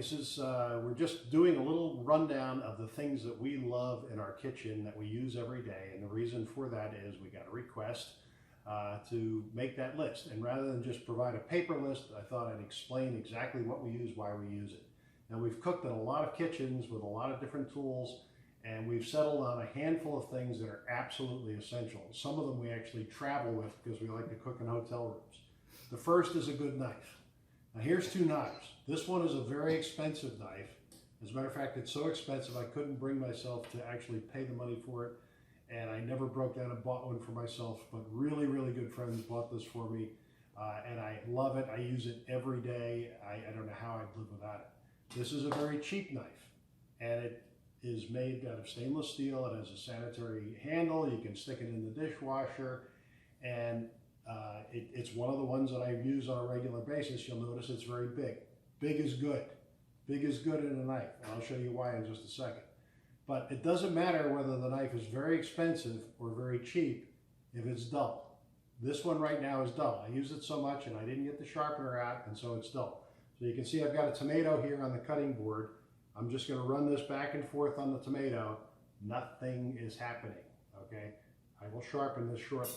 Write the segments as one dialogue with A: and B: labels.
A: This is, we're just doing a little rundown of the things that we love in our kitchen that we use every day. And the reason for that is we got a request to make that list. And rather than just provide a paper list, I thought I'd explain exactly what we use, why we use it. Now, we've cooked in a lot of kitchens with a lot of different tools, and we've settled on a handful of things that are absolutely essential. Some of them we actually travel with because we like to cook in hotel rooms. The first is a good knife. Now, here's two knives. This one is a very expensive knife. As a matter of fact, it's so expensive I couldn't bring myself to actually pay the money for it, and I never broke down and bought one for myself, but really, really good friends bought this for me, and I love it. I use it every day. I don't know how I'd live without it. This is a very cheap knife, and it is made out of stainless steel. It has a sanitary handle. You can stick it in the dishwasher, and it's one of the ones that I use on a regular basis. You'll notice it's very big. Big is good. Big is good in a knife, and I'll show you why in just a second. But it doesn't matter whether the knife is very expensive or very cheap if it's dull. This one right now is dull. I use it so much and I didn't get the sharpener out, and so it's dull. So you can see I've got a tomato here on the cutting board. I'm just going to run this back and forth on the tomato. Nothing is happening, okay? I will sharpen this shortly.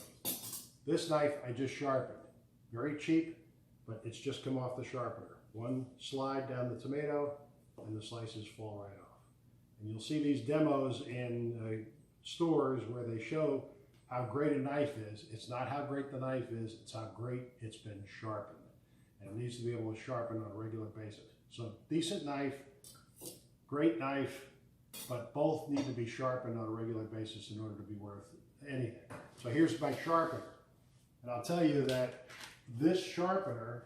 A: This knife I just sharpened. Very cheap, but it's just come off the sharpener. One slide down the tomato and the slices fall right off. And you'll see these demos in stores where they show how great a knife is. It's not how great the knife is, it's how great it's been sharpened. And it needs to be able to sharpen on a regular basis. So decent knife, great knife, but both need to be sharpened on a regular basis in order to be worth anything. So here's my sharpener. And I'll tell you that this sharpener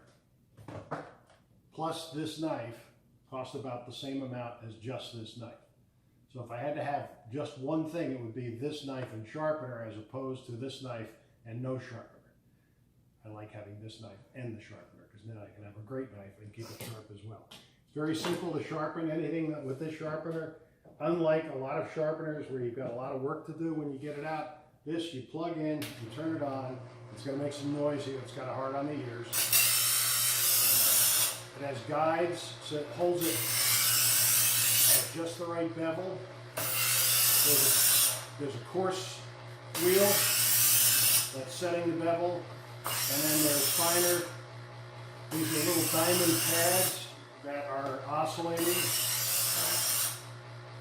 A: plus this knife cost about the same amount as just this knife. So if I had to have just one thing, it would be this knife and sharpener as opposed to this knife and no sharpener. I like having this knife and the sharpener because now I can have a great knife and keep it sharp as well. It's very simple to sharpen anything with this sharpener. Unlike a lot of sharpeners where you've got a lot of work to do when you get it out, this you plug in, you turn it on. It's going to make some noise here. It's kind of hard on the ears. It has guides, so it holds it at just the right bevel. There's a coarse wheel that's setting the bevel, and then there's finer. These are little diamond pads that are oscillating,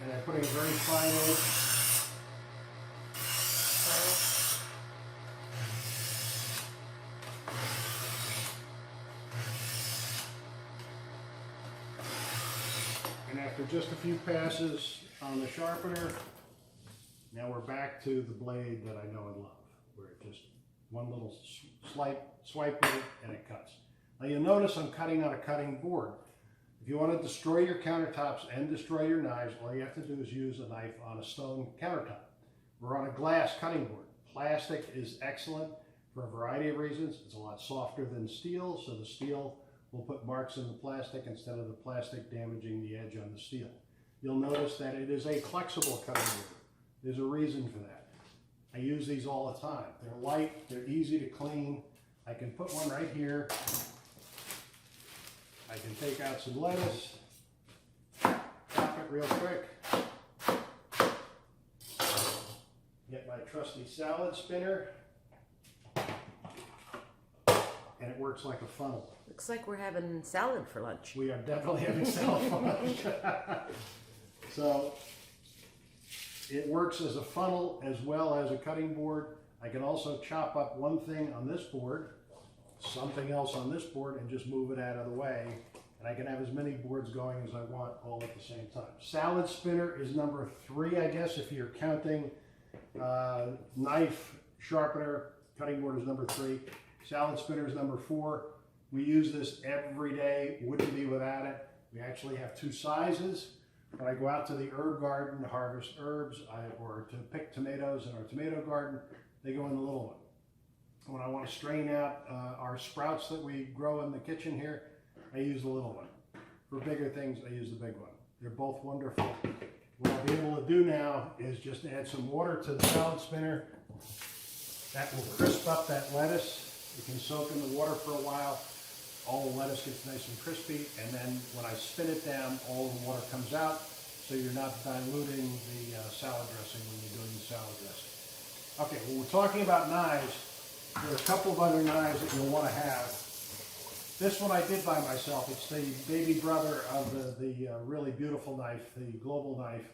A: and they're putting a very fine edge. And after just a few passes on the sharpener, now we're back to the blade that I know and love, where it just one little swipe with it and it cuts. Now you'll notice I'm cutting on a cutting board. If you want to destroy your countertops and destroy your knives, all you have to do is use a knife on a stone countertop. We're on a glass cutting board. Plastic is excellent for a variety of reasons. It's a lot softer than steel, so the steel will put marks in the plastic instead of the plastic damaging the edge on the steel. You'll notice that it is a flexible cutting board. There's a reason for that. I use these all the time. They're light, they're easy to clean. I can put one right here. I can take out some lettuce, chop it real quick, get my trusty salad spinner, and it works like a funnel.
B: Looks like we're having salad for lunch.
A: We are definitely having salad for lunch. So it works as a funnel as well as a cutting board. I can also chop up one thing on this board, something else on this board, and just move it out of the way. And I can have as many boards going as I want all at the same time. Salad spinner is number 3, I guess, if you're counting knife, sharpener, cutting board is number 3. Salad spinner is number 4. We use this every day, wouldn't be without it. We actually have 2 sizes. When I go out to the herb garden to harvest herbs or to pick tomatoes in our tomato garden, they go in the little one. When I want to strain out our sprouts that we grow in the kitchen here, I use the little one. For bigger things, I use the big one. They're both wonderful. What I'll be able to do now is just add some water to the salad spinner. That will crisp up that lettuce. It can soak in the water for a while. all the lettuce gets nice and crispy, and then when I spin it down, all the water comes out, so you're not diluting the salad dressing when you're doing the salad dressing. Okay, when we're talking about knives, there are a couple of other knives that you'll want to have. This one I did by myself. It's the baby brother of the really beautiful knife, the Global knife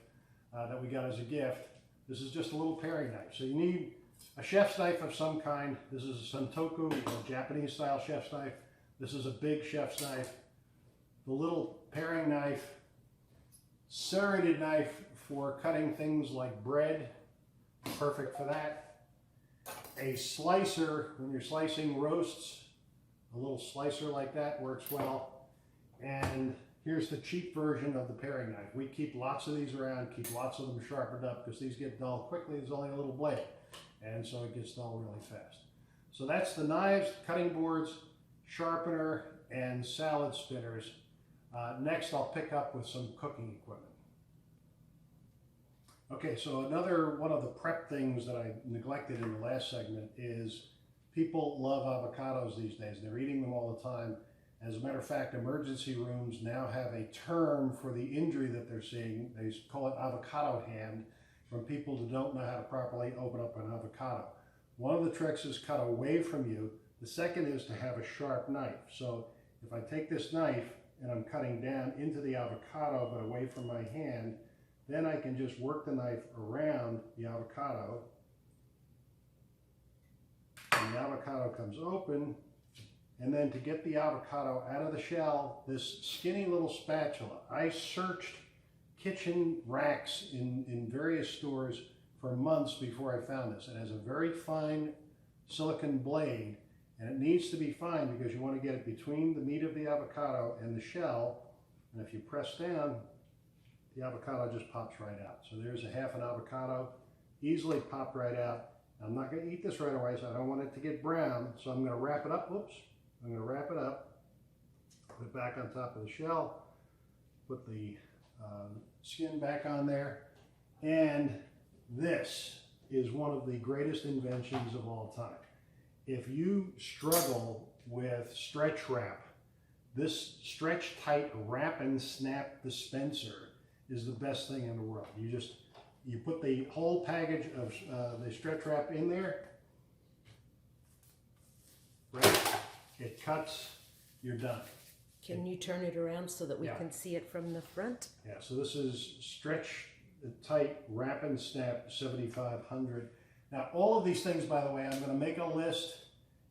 A: that we got as a gift. This is just a little paring knife. So you need a chef's knife of some kind. This is a Santoku, a Japanese style chef's knife. This is a big chef's knife. The little paring knife, serrated knife for cutting things like bread, perfect for that. A slicer, when you're slicing roasts, a little slicer like that works well. And here's the cheap version of the paring knife. We keep lots of these around, keep lots of them sharpened up because these get dull quickly. There's only a little blade, and so it gets dull really fast. So that's the knives, cutting boards, sharpener, and salad spinners. Next, I'll pick up with some cooking equipment. Okay, so another one of the prep things that I neglected in the last segment is people love avocados these days. They're eating them all the time. As a matter of fact, emergency rooms now have a term for the injury that they're seeing. They call it avocado hand from people who don't know how to properly open up an avocado. One of the tricks is cut away from you. The second is to have a sharp knife. So if I take this knife and I'm cutting down into the avocado but away from my hand, then I can just work the knife around the avocado. And the avocado comes open. And then to get the avocado out of the shell, this skinny little spatula. I searched kitchen racks in various stores for months before I found this. It has a very fine silicone blade, and it needs to be fine because you want to get it between the meat of the avocado and the shell. And if you press down, the avocado just pops right out. So there's a half an avocado, easily popped right out. I'm not going to eat this right away, so I don't want it to get brown. So I'm going to wrap it up. Whoops. I'm going to wrap it up, put it back on top of the shell, put the skin back on there, and this is one of the greatest inventions of all time. If you struggle with stretch wrap, this stretch tight wrap and snap dispenser is the best thing in the world. You put the whole package of the stretch wrap in there, right? It cuts, you're done.
B: Can you turn it around so that we can see it from the front?
A: Yeah, so this is stretch tight wrap and snap 7500. Now all of these things, by the way, I'm going to make a list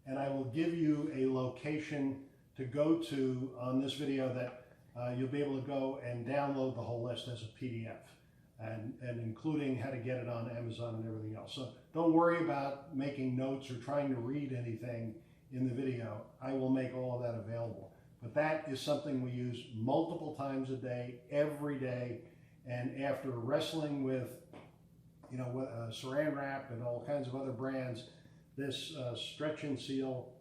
A: and I will give you a location to go to on this video that you'll be able to go and download the whole list as a PDF and including how to get it on Amazon and everything else. So don't worry about making notes or trying to read anything in the video. I will make all of that available. But that is something we use multiple times a day, every day. And after wrestling with, Saran Wrap and all kinds of other brands, this Stretch and Seal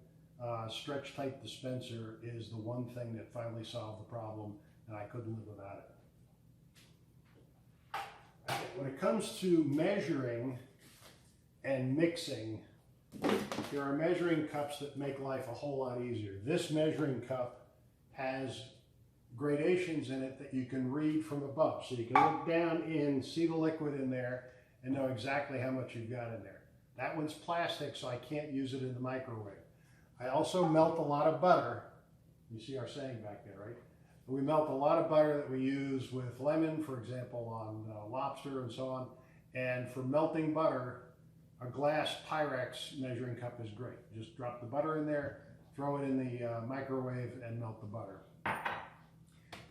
A: stretch type dispenser is the one thing that finally solved the problem, and I couldn't live without it. Okay, when it comes to measuring and mixing, there are measuring cups that make life a whole lot easier. This measuring cup has gradations in it that you can read from above. So you can look down in, see the liquid in there, and know exactly how much you've got in there. That one's plastic, so I can't use it in the microwave. I also melt a lot of butter. You see our saying back there, right? We melt a lot of butter that we use with lemon, for example, on lobster and so on. And for melting butter, a glass Pyrex measuring cup is great. Just drop the butter in there, throw it in the microwave, and melt the butter.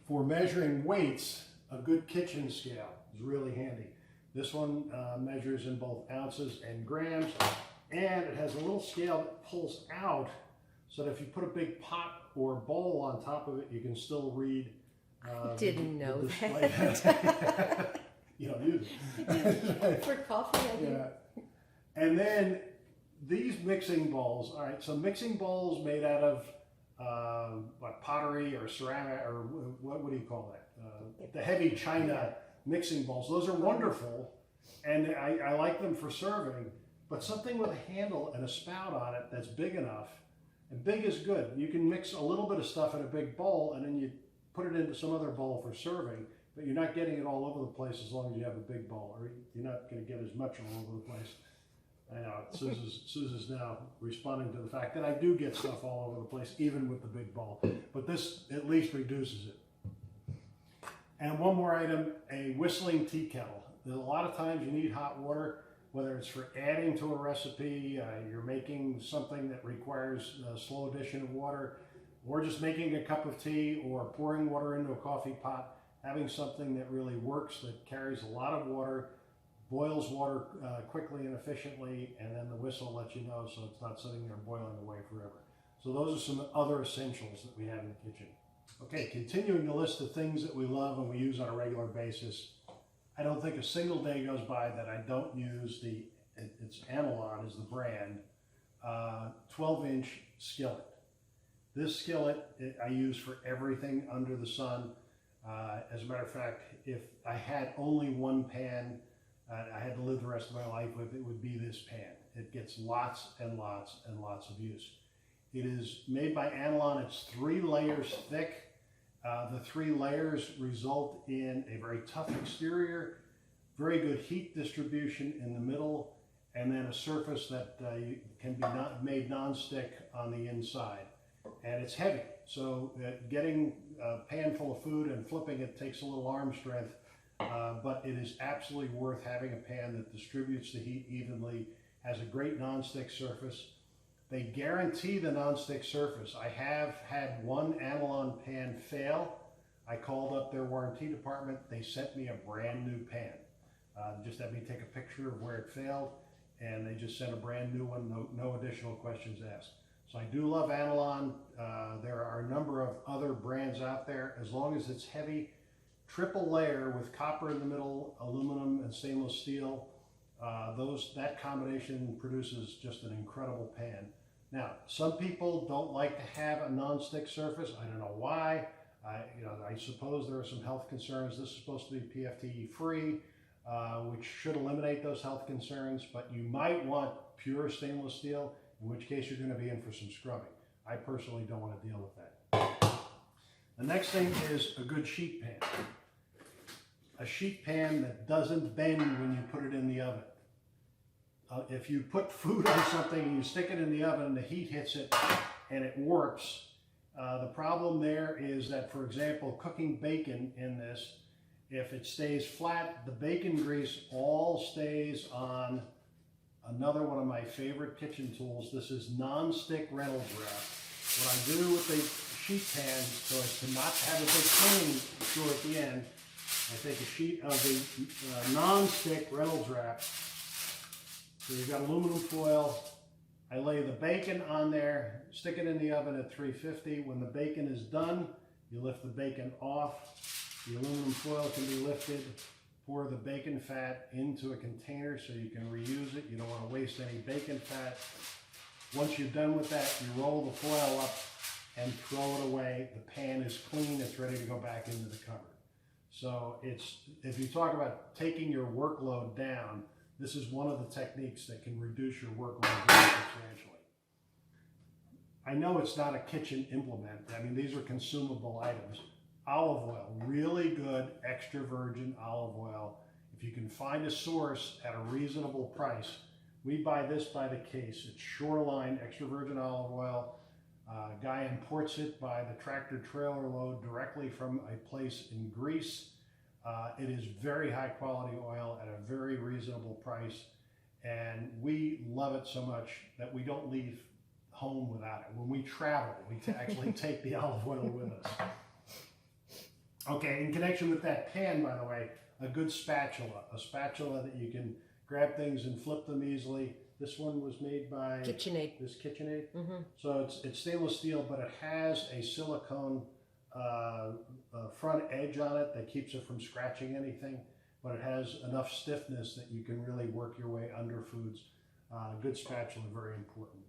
A: For measuring weights, a good kitchen scale is really handy. This one measures in both ounces and grams, and it has a little scale that pulls out so that if you put a big pot or bowl on top of it, you can still read.
B: Didn't know
A: display.
B: that.
A: You don't use it.
B: For coffee, I do.
A: Yeah. And then these mixing bowls, all right, so mixing bowls made out of what, pottery or ceramic, or what do you call that? The heavy china mixing bowls. Those are wonderful, and I like them for serving, but something with a handle and a spout on it that's big enough And big is good. You can mix a little bit of stuff in a big bowl and then you put it into some other bowl for serving, but you're not getting it all over the place as long as you have a big bowl, or you're not going to get as much all over the place. I know, Susan's now responding to the fact that I do get stuff all over the place, even with the big bowl, but this at least reduces it. And one more item, a whistling tea kettle. There's a lot of times you need hot water, whether it's for adding to a recipe, you're making something that requires a slow addition of water, or just making a cup of tea, or pouring water into a coffee pot, having something that really works, that carries a lot of water, boils water quickly and efficiently, and then the whistle lets you know so it's not sitting there boiling away forever. So those are some other essentials that we have in the kitchen. Okay, continuing the list of things that we love and we use on a regular basis. I don't think a single day goes by that I don't use it's Analon is the brand, 12-inch skillet. This skillet I use for everything under the sun. As a matter of fact, if I had only one pan I had to live the rest of my life with, it would be this pan. It gets lots and lots and lots of use. It is made by Analon. It's 3 layers thick. The 3 layers result in a very tough exterior, very good heat distribution in the middle, and then a surface that can be made non-stick on the inside. And it's heavy, so getting a pan full of food and flipping it takes a little arm strength, but it is absolutely worth having a pan that distributes the heat evenly, has a great non-stick surface. They guarantee the non-stick surface. I have had one Analon pan fail. I called up their warranty department. They sent me a brand new pan. Just had me take a picture of where it failed, and they just sent a brand new one, no additional questions asked. So I do love Analon. There are a number of other brands out there. As long as it's heavy, triple layer with copper in the middle, aluminum and stainless steel, that combination produces just an incredible pan. Now, some people don't like to have a non-stick surface. I don't know why. I suppose there are some health concerns. This is supposed to be PFTE free, which should eliminate those health concerns, but you might want pure stainless steel, in which case you're going to be in for some scrubbing. I personally don't want to deal with that. The next thing is a good sheet pan. A sheet pan that doesn't bend when you put it in the oven. If you put food on something and you stick it in the oven and the heat hits it and it warps, the problem there is that, for example, cooking bacon in this, if it stays flat, the bacon grease all stays on another one of my favorite kitchen tools. This is non-stick Reynolds wrap. What I do with the sheet pan, so as to not have a big cleaning chore at the end, I take a sheet of the non-stick Reynolds wrap. So you've got aluminum foil. I lay the bacon on there, stick it in the oven at 350. When the bacon is done, you lift the bacon off. The aluminum foil can be lifted. Pour the bacon fat into a container so you can reuse it. You don't want to waste any bacon fat. Once you're done with that, you roll the foil up and throw it away. The pan is clean. It's ready to go back into the cupboard. So if you talk about taking your workload down, this is one of the techniques that can reduce your workload very substantially. I know it's not a kitchen implement. I mean, these are consumable items. Olive oil, really good extra virgin olive oil. If you can find a source at a reasonable price, we buy this by the case. It's Shoreline extra virgin olive oil. A guy imports it by the tractor trailer load directly from a place in Greece. It is very high quality oil at a very reasonable price, and we love it so much that we don't leave home without it. When we travel, we actually take the olive oil with us. Okay, in connection with that pan, by the way, a good spatula, a spatula that you can grab things and flip them easily. This one was made by
B: KitchenAid.
A: This KitchenAid.
B: Mm-hmm.
A: So it's stainless steel, but it has a silicone front edge on it that keeps it from scratching anything, but it has enough stiffness that you can really work your way under foods. Good spatula, very important.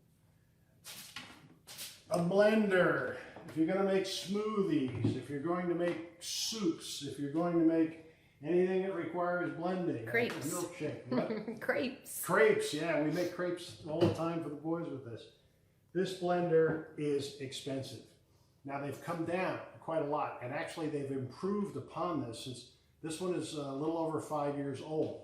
A: A blender. If you're going to make smoothies, if you're going to make soups, if you're going to make anything that requires blending.
B: Crepes.
A: Milkshake. What?
B: Crepes.
A: Crepes, yeah. We make crepes all the time for the boys with this. This blender is expensive. Now they've come down quite a lot, and actually they've improved upon this since this one is a little over 5 years old.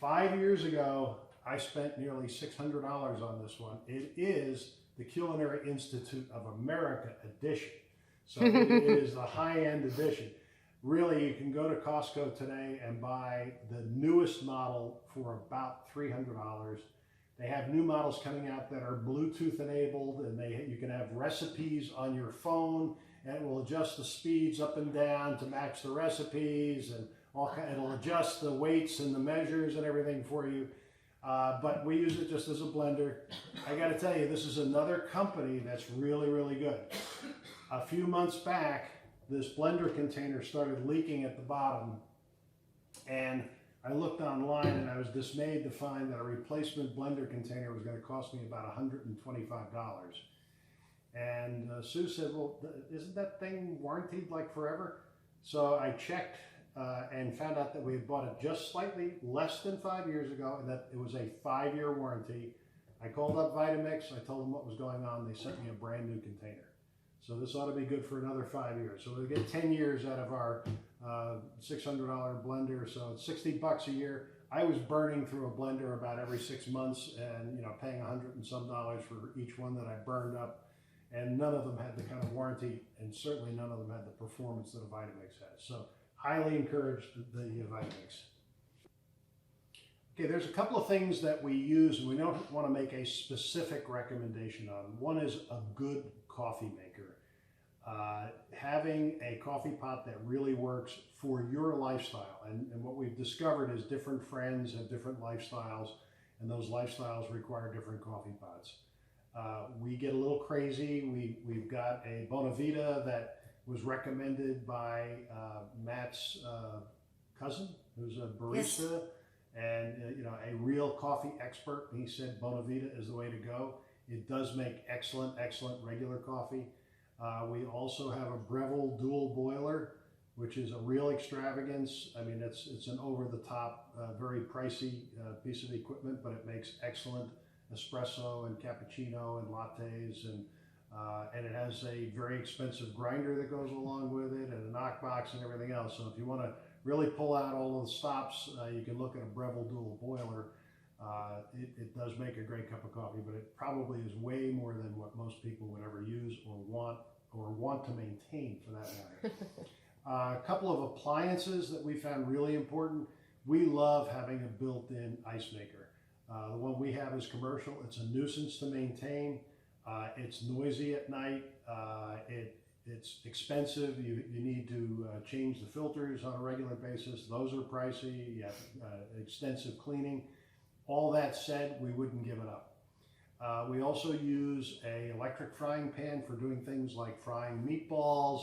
A: 5 years ago, I spent nearly $600 on this one. It is the Culinary Institute of America edition. So it is the high-end edition. Really, you can go to Costco today and buy the newest model for about $300. They have new models coming out that are Bluetooth enabled, and you can have recipes on your phone, and it will adjust the speeds up and down to match the recipes, and it'll adjust the weights and the measures and everything for you. But we use it just as a blender. I got to tell you, this is another company that's really, really good. A few months back, this blender container started leaking at the bottom, and I looked online and I was dismayed to find that a replacement blender container was going to cost me about $125. And Sue said, well, isn't that thing warranted like forever? So I checked and found out that we had bought it just slightly less than 5 years ago, and that it was a 5-year warranty. I called up Vitamix, I told them what was going on, they sent me a brand new container. So this ought to be good for another 5 years. So we'll get 10 years out of our $600 blender, so it's $60 a year. I was burning through a blender about every 6 months, and paying $100 and some for each one that I burned up, and none of them had the kind of warranty, and certainly none of them had the performance that a Vitamix has. So highly encourage the Vitamix. Okay, there's a couple of things that we use, and we don't want to make a specific recommendation on. One is a good coffee maker. Having a coffee pot that really works for your lifestyle. And what we've discovered is different friends have different lifestyles, and those lifestyles require different coffee pots. We get a little crazy. We've got a Bonavita that was recommended by Matt's cousin, who's a barista. Yes. And a real coffee expert. He said Bonavita is the way to go. It does make excellent regular coffee. We also have a Breville dual boiler, which is a real extravagance. I mean, it's an over-the-top, very pricey piece of equipment, but it makes excellent espresso and cappuccino and lattes, and it has a very expensive grinder that goes along with it, and a knockbox and everything else. So if you want to really pull out all of the stops, you can look at a Breville dual boiler. It does make a great cup of coffee, but it probably is way more than what most people would ever use or want to maintain, for that matter. A couple of appliances that we found really important. We love having a built-in ice maker. The one we have is commercial. It's a nuisance to maintain. It's noisy at night. It's expensive. You need to change the filters on a regular basis. Those are pricey. You have extensive cleaning. All that said, we wouldn't give it up. We also use an electric frying pan for doing things like frying meatballs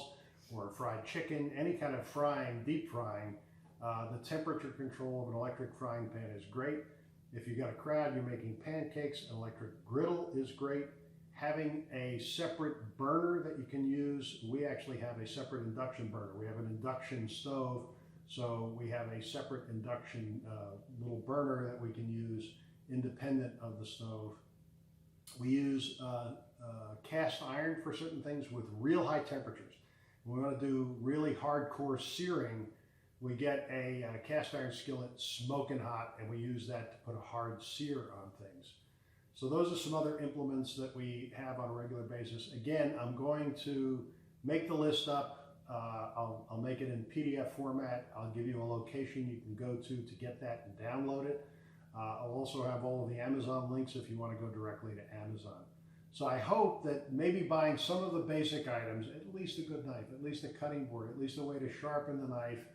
A: or fried chicken, any kind of frying, deep frying. The temperature control of an electric frying pan is great. If you've got a crowd, you're making pancakes, an electric griddle is great. Having a separate burner that you can use, we actually have a separate induction burner. We have an induction stove, so we have a separate induction little burner that we can use independent of the stove. We use cast iron for certain things with real high temperatures. When we want to do really hardcore searing, we get a cast iron skillet smoking hot, and we use that to put a hard sear on things. So those are some other implements that we have on a regular basis. Again, I'm going to make the list up. I'll make it in PDF format. I'll give you a location you can go to get that and download it. I'll also have all of the Amazon links if you want to go directly to Amazon. So I hope that maybe buying some of the basic items, at least a good knife, at least a cutting board, at least a way to sharpen the knife,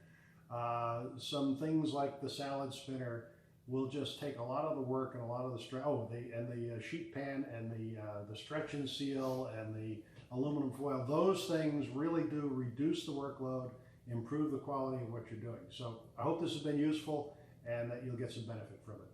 A: some things like the salad spinner, will just take a lot of the work and a lot of the stress. Oh, the sheet pan and the stretch and seal and the aluminum foil. Those things really do reduce the workload, improve the quality of what you're doing. So I hope this has been useful and that you'll get some benefit from it.